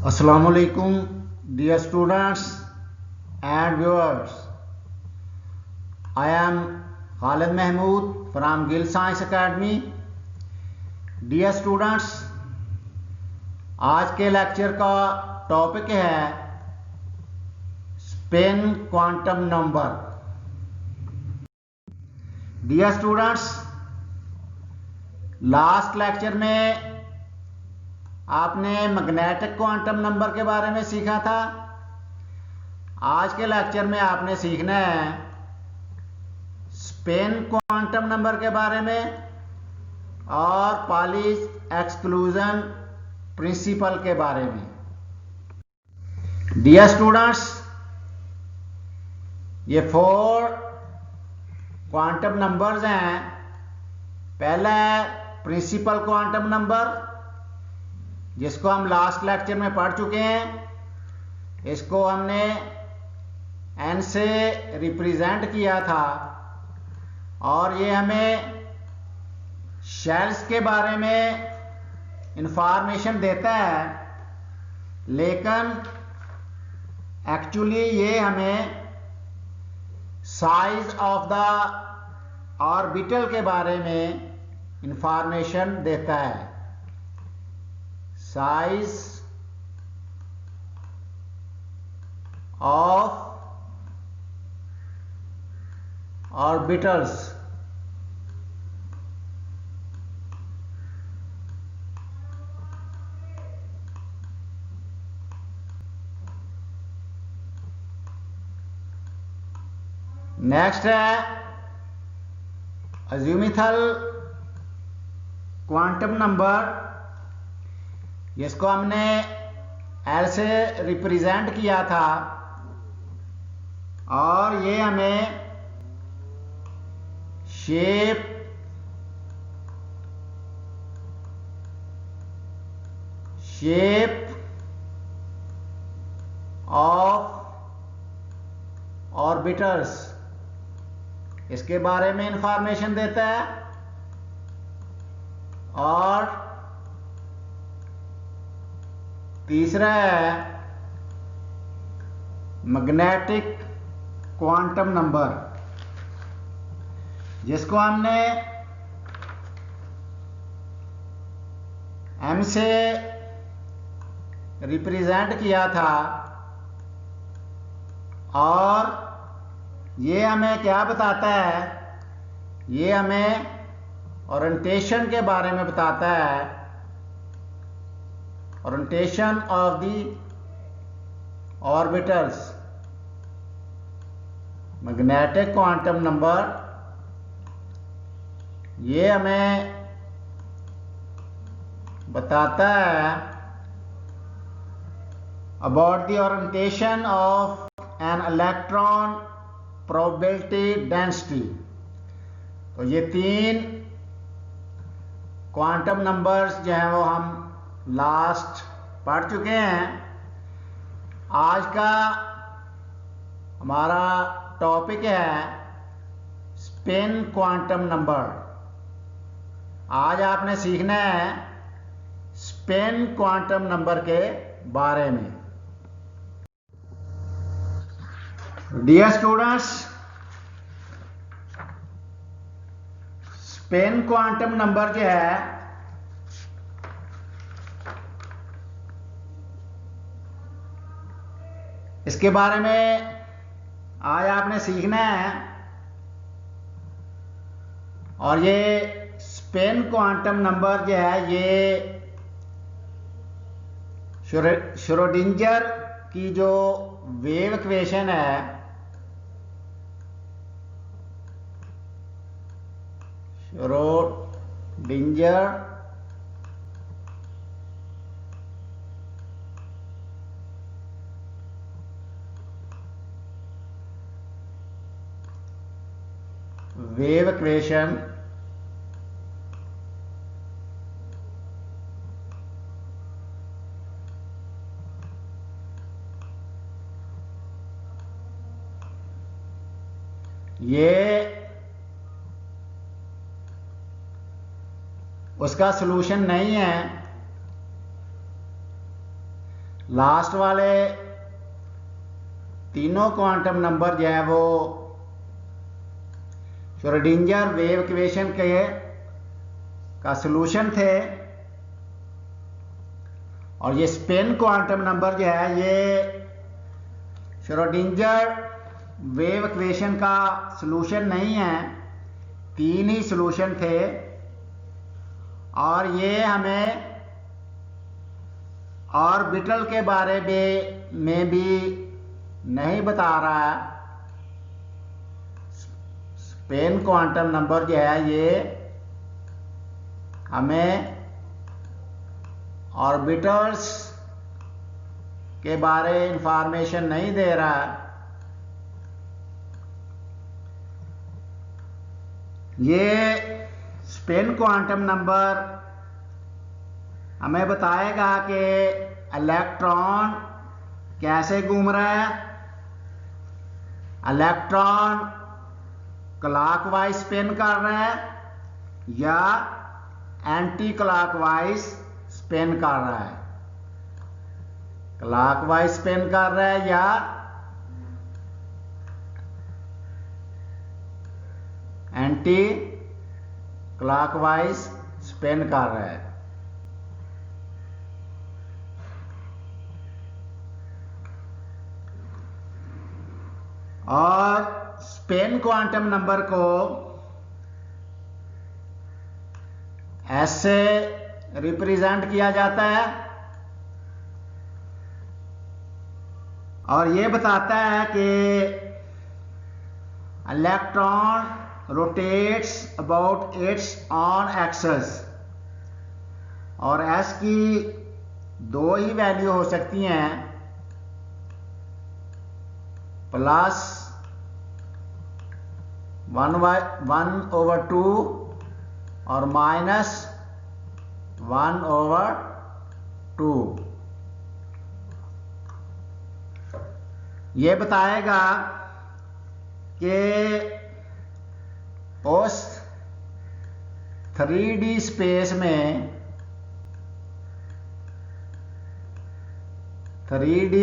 Assalamualaikum, dear students and viewers. I am Khalid Mahmood from Gill Science Academy. Dear students, आज के lecture का topic है spin quantum number. Dear students, last lecture में आपने magnetic quantum number के बारे में सीखा था। आज के लेक्चर में आपने सीखना है स्पेन क्वांटम नंबर के बारे में और पालीज एक्सक्लूजन प्रिंसिपल के बारे में। डियर स्टूडेंट्स, ये 4 क्वांटम नंबर्स हैं। पहला है प्रिंसिपल क्वांटम नंबर, जिसको हम लास्ट लेक्चर में पढ़ चुके हैं। इसको हमने n से रिप्रेजेंट किया था और ये हमें शेल्स के बारे में इंफॉर्मेशन देता है, लेकिन एक्चुअली ये हमें साइज ऑफ द ऑर्बिटल के बारे में इंफॉर्मेशन देता है। Size of orbitals. नेक्स्ट है अज़ीमुथल क्वांटम नंबर, जिसको हमने L से रिप्रेजेंट किया था और ये हमें शेप ऑफ ऑर्बिटल्स, इसके बारे में इंफॉर्मेशन देता है। और तीसरा है मैग्नेटिक क्वांटम नंबर, जिसको हमने m से रिप्रेजेंट किया था और ये हमें क्या बताता है? ये हमें ओरिएंटेशन के बारे में बताता है। Orientation of the orbitals. Magnetic quantum number ये हमें बताता है about the orientation of an electron probability density. तो ये 3 क्वांटम नंबर्स जो हैं वो हम लास्ट पढ़ चुके हैं। आज का हमारा टॉपिक है स्पेन क्वांटम नंबर। आज आपने सीखना है स्पेन क्वांटम नंबर के बारे में। Dear students, spin quantum number जो है इसके बारे में आज आपने सीखना है। और ये स्पेन क्वांटम नंबर जो है ये श्रोडिंगर की जो वेव इक्वेशन है, श्रोडिंगर वेव इक्वेशन ये उसका सलूशन नहीं है, लास्ट वाले तीनों क्वांटम नंबर जो है वो श्रोडिंगर वेव इक्वेशन का सलूशन थे, और ये स्पिन क्वांटम नंबर जो है ये श्रोडिंगर वेव इक्वेशन का सलूशन नहीं है। तीन ही सलूशन थे, और ये हमें ऑर्बिटल के बारे में भी नहीं बता रहा है। स्पिन क्वांटम नंबर जो है ये हमें ऑर्बिटल्स के बारे इंफॉर्मेशन नहीं दे रहा है। ये स्पिन क्वांटम नंबर हमें बताएगा कि इलेक्ट्रॉन कैसे घूम रहा है। इलेक्ट्रॉन क्लॉकवाइज स्पिन कर रहा है या एंटी क्लॉकवाइज स्पिन कर रहा है। क्लॉकवाइज स्पिन कर रहा है या एंटी क्लॉकवाइज स्पिन कर रहा है। और स्पिन क्वांटम नंबर को ऐसे रिप्रेजेंट किया जाता है, और ये बताता है कि electron rotates about it's on axis, और एस की दो ही वैल्यू हो सकती हैं, प्लस 1/2 और माइनस 1/2। ये बताएगा कि उस 3D स्पेस में 3D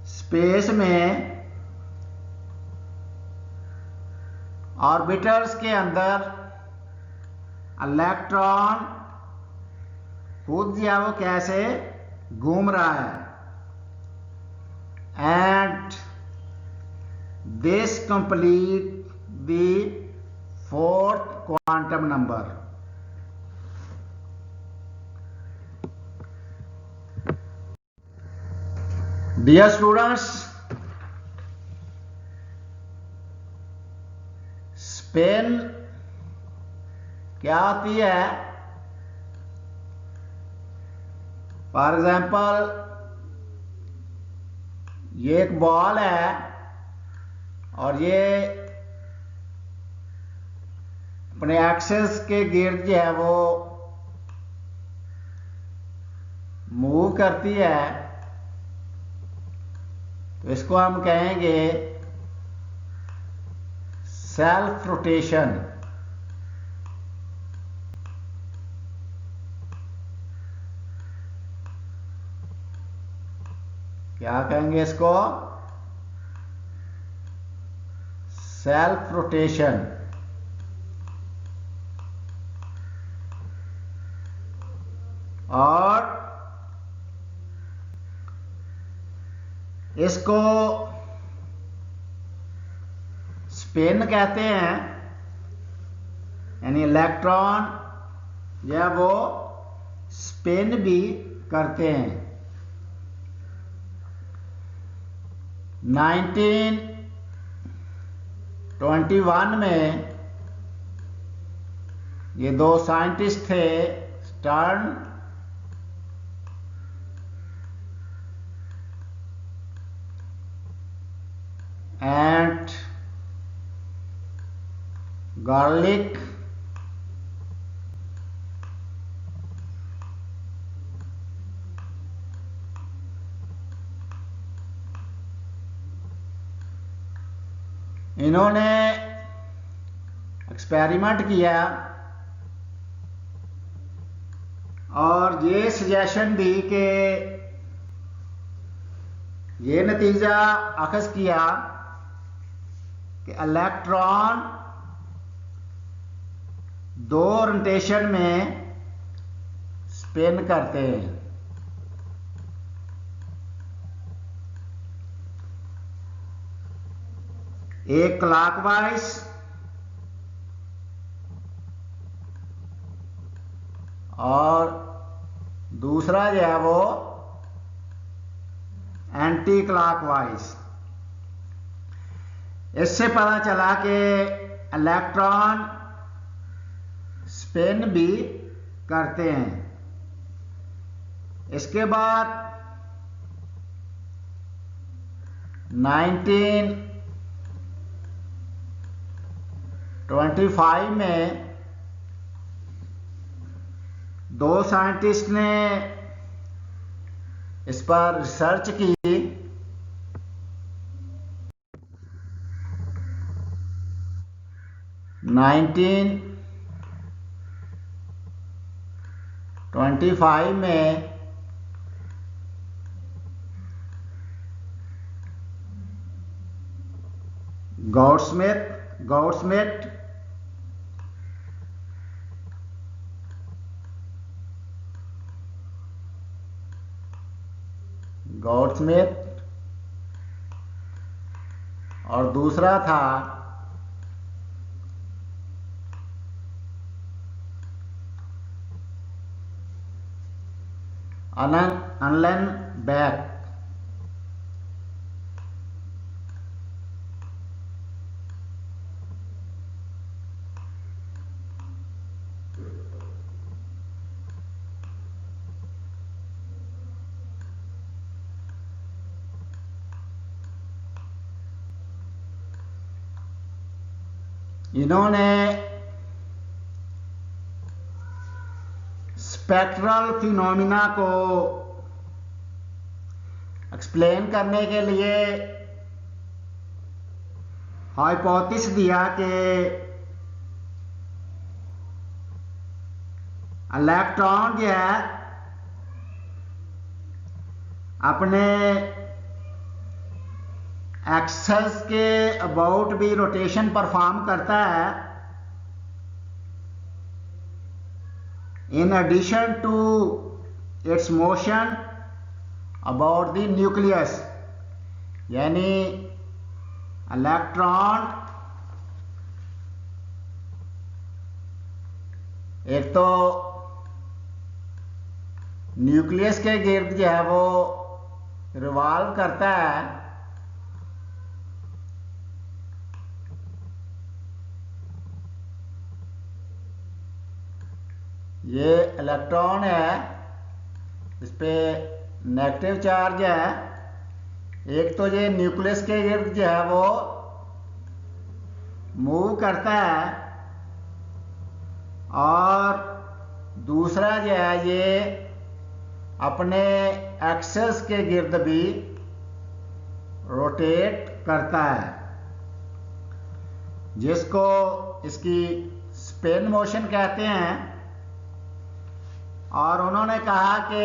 स्पेस में ऑर्बिटल्स के अंदर इलेक्ट्रॉन खुद या वो कैसे घूम रहा है। And this complete the fourth quantum number. Dear students, spin क्या होती है? फॉर एग्जाम्पल ये एक बॉल है और ये अपने एक्सिस के गिर्द जो है वो मूव करती है, तो इसको हम कहेंगे सेल्फ रोटेशन। क्या कहेंगे इसको? Self rotation. और इसको स्पिन कहते हैं, यानी इलेक्ट्रॉन या वो स्पिन भी करते हैं। 1921 में ये दो साइंटिस्ट थे, स्टर्न एंड गार्लिक, इन्होंने एक्सपेरिमेंट किया और ये सजेशन दी कि ये नतीजा अखज़ किया कि इलेक्ट्रॉन दो रोटेशन में स्पिन करते हैं। एक क्लॉकवाइज और दूसरा जो है वो एंटी क्लॉकवाइज। इससे पता चला कि इलेक्ट्रॉन स्पिन भी करते हैं। इसके बाद 1925 में दो साइंटिस्ट ने इस पर रिसर्च की। 1925 में गॉडस्मिथ और दूसरा था अनलन बैक। इन्होंने स्पेक्ट्रल फिनोमिना को एक्सप्लेन करने के लिए हाइपोथेसिस दिया कि इलेक्ट्रॉन जो है अपने एक्सेस के अबाउट भी रोटेशन परफॉर्म करता है, in addition to its motion about the nucleus. यानी इलेक्ट्रॉन एक तो न्यूक्लियस के गिर्द जो है वो रिवॉल्व करता है, ये इलेक्ट्रॉन है, इस पे नेगेटिव चार्ज है। एक तो ये न्यूक्लियस के गिर्द जो है वो मूव करता है और दूसरा जो है ये अपने एक्सेस के गिर्द भी रोटेट करता है, जिसको इसकी स्पिन मोशन कहते हैं। और उन्होंने कहा कि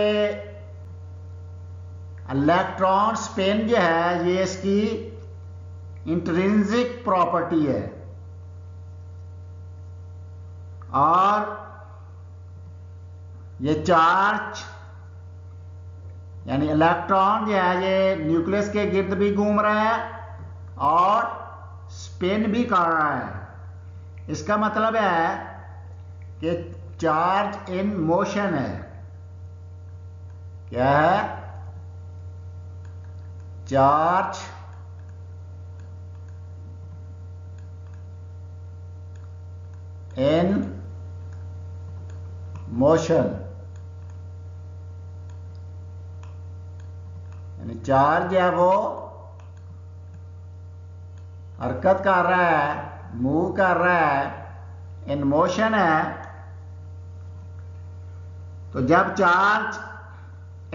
इलेक्ट्रॉन स्पिन जो है ये इसकी इंट्रिंसिक प्रॉपर्टी है और ये चार्ज यानी इलेक्ट्रॉन जो है ये न्यूक्लियस के गिर्द भी घूम रहा है और स्पिन भी कर रहा है। इसका मतलब है कि चार्ज इन मोशन है। क्या है? चार्ज इन मोशन, यानी चार्ज है वो हरकत कर रहा है, मूव कर रहा है, इन मोशन है। तो जब चार्ज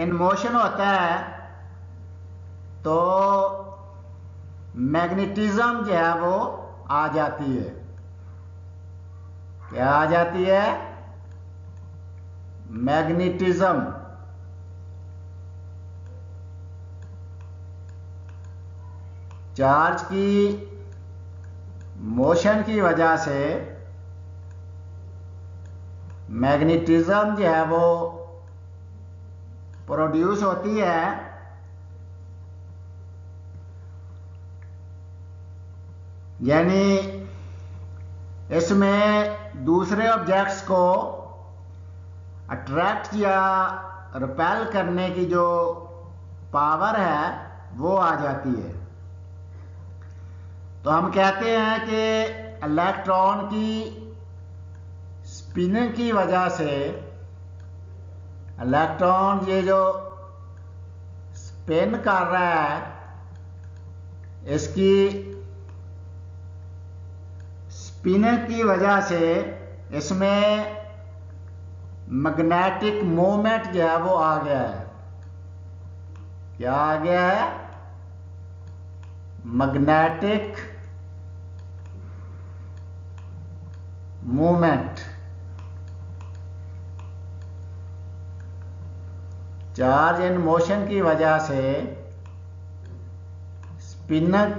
इन मोशन होता है तो मैग्नेटिज्म जो है वो आ जाती है। क्या आ जाती है? मैग्नेटिज्म, चार्ज की मोशन की वजह से मैग्नेटिज्म जो है वो प्रोड्यूस होती है। यानी इसमें दूसरे ऑब्जेक्ट्स को अट्रैक्ट या रिपेल करने की जो पावर है वो आ जाती है। तो हम कहते हैं कि इलेक्ट्रॉन की स्पिनिंग की वजह से इलेक्ट्रॉन ये जो स्पिन कर रहा है, इसकी स्पिनिंग की वजह से इसमें मैग्नेटिक मोमेंट जो है वो आ गया है। क्या आ गया है? Magnetic movement. Charge in motion की वजह से, स्पिनर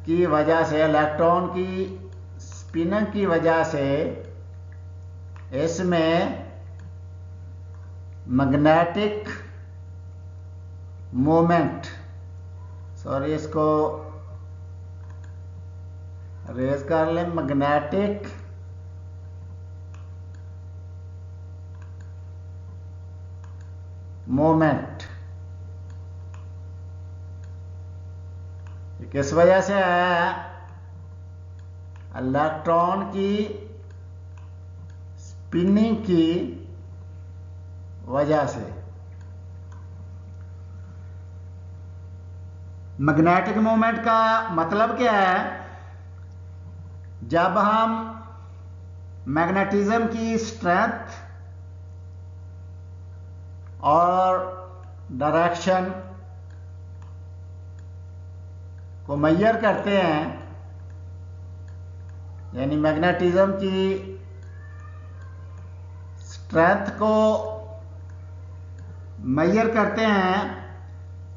की वजह से, इलेक्ट्रॉन की स्पिनर की वजह से इसमें मैग्नेटिक मोमेंट, सॉरी इसको रेज कर लें, मैग्नेटिक मोमेंट किस वजह से है? इलेक्ट्रॉन की स्पिनिंग की वजह से। मैग्नेटिक मोमेंट का मतलब क्या है? जब हम मैग्नेटिज्म की स्ट्रेंथ और डायरेक्शन को मेजर करते हैं, यानी मैग्नेटिज्म की स्ट्रेंथ को मेजर करते हैं,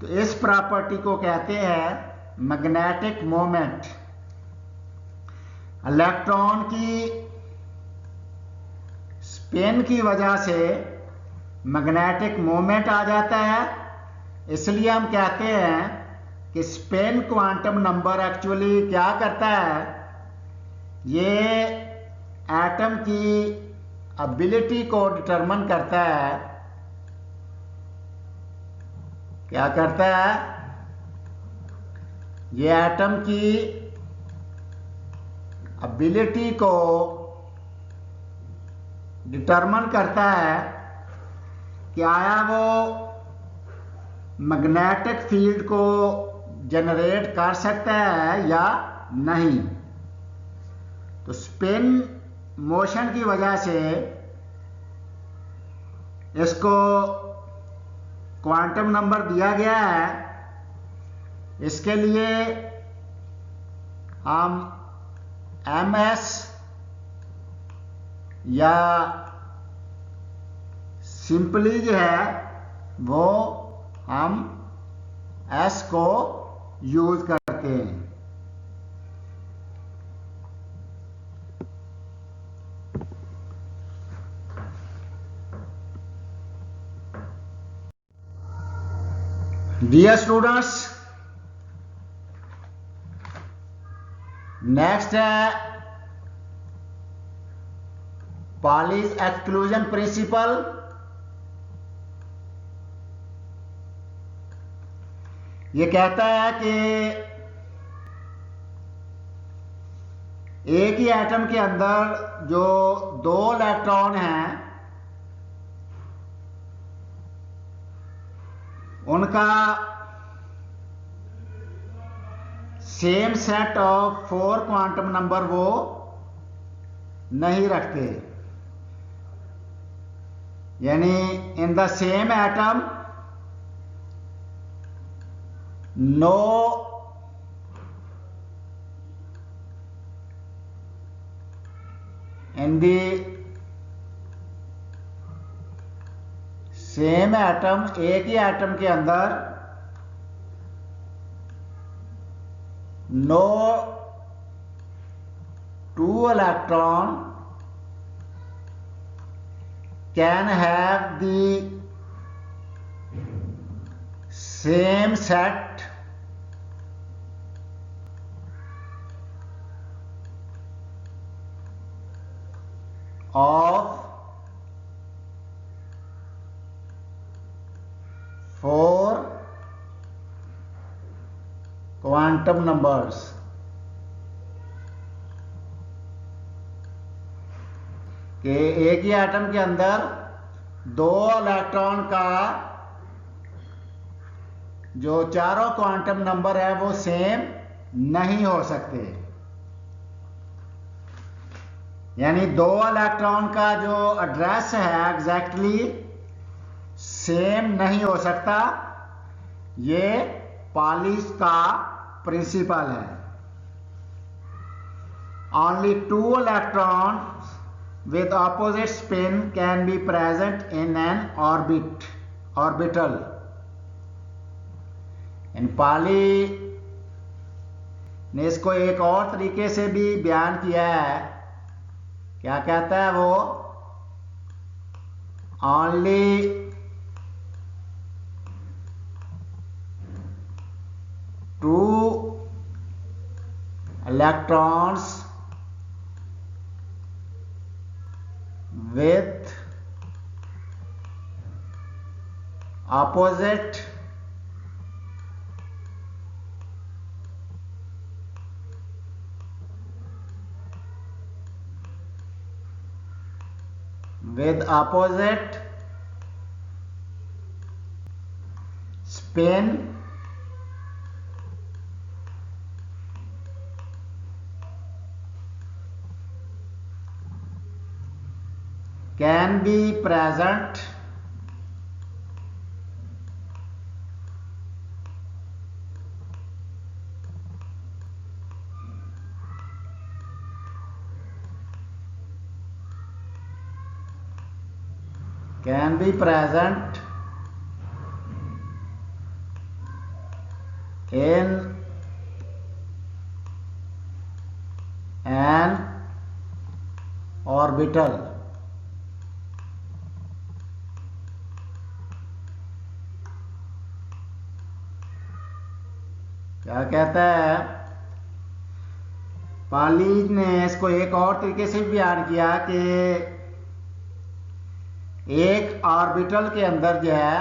तो इस प्रॉपर्टी को कहते हैं मैग्नेटिक मोमेंट। इलेक्ट्रॉन की स्पिन की वजह से मैग्नेटिक मोमेंट आ जाता है, इसलिए हम कहते हैं कि स्पिन क्वांटम नंबर एक्चुअली क्या करता है? ये एटम की एबिलिटी को डिटरमिन करता है। क्या करता है? ये एटम की एबिलिटी को डिटरमिन करता है कि आया वो मैग्नेटिक फील्ड को जनरेट कर सकता है या नहीं। तो स्पिन मोशन की वजह से इसको क्वांटम नंबर दिया गया है। इसके लिए हम ms या सिंपली जो है वो हम s को यूज करते हैं। डियर स्टूडेंट्स, नेक्स्ट है पॉलीज एक्सक्लूजन प्रिंसिपल। ये कहता है कि एक ही एटम के अंदर जो दो इलेक्ट्रॉन हैं, उनका same set of 4 quantum number वो नहीं रखते। यानी in the same atom no in the same atom, एक ही एटम के अंदर no two electron can have the same set of 4 quantum numbers। कि एक ही एटम के अंदर दो इलेक्ट्रॉन का जो चारों क्वांटम नंबर है वो सेम नहीं हो सकते। यानी दो इलेक्ट्रॉन का जो एड्रेस है एग्जैक्टली सेम नहीं हो सकता। ये पालीज का प्रिंसिपल है। Only two electrons with opposite spin can be present in an orbital। इन पाली ने इसको एक और तरीके से भी बयान किया है। क्या कहता है वो? Only two electrons with opposite spin can be present in an orbital। क्या कहता है? पाली ने इसको एक और तरीके से बयान किया कि एक ऑर्बिटल के अंदर जो है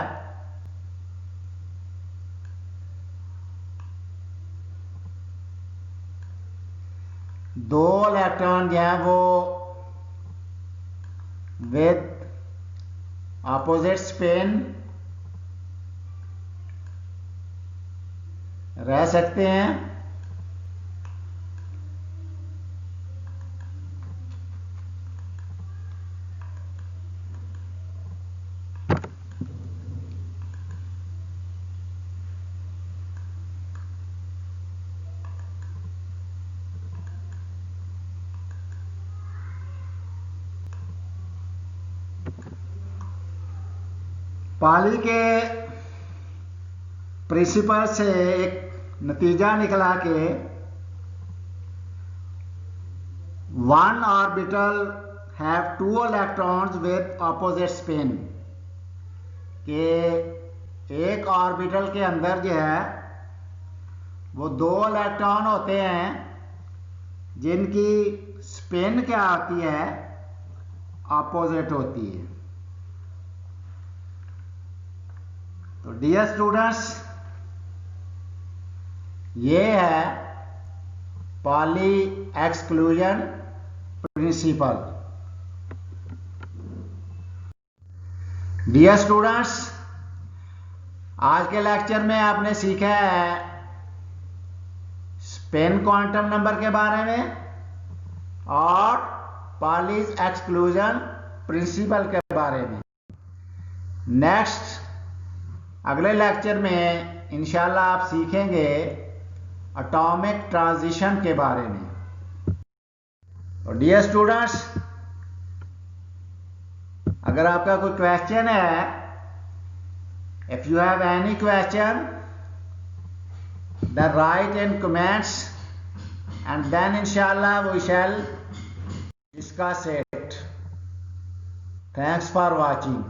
दो इलेक्ट्रॉन जो है वो विद ऑपोजिट स्पिन रह सकते हैं। पाली के प्रिंसिपल से एक नतीजा निकला कि one orbital have two electrons with opposite spin. कि एक ऑर्बिटल के अंदर जो है वो दो इलेक्ट्रॉन होते हैं जिनकी स्पिन क्या होती है? ऑपोजिट होती है। तो डियर स्टूडेंट्स, ये है पाली एक्सक्लूजन प्रिंसिपल। डियर स्टूडेंट्स, आज के लेक्चर में आपने सीखा है स्पिन क्वांटम नंबर के बारे में और पालीज एक्सक्लूजन प्रिंसिपल के बारे में। नेक्स्ट अगले लेक्चर में इंशाल्लाह आप सीखेंगे एटॉमिक ट्रांजिशन के बारे में। और डियर स्टूडेंट्स, अगर आपका कोई क्वेश्चन है If you have any question, then write in comments, and then inshallah we shall discuss it. Thanks for watching.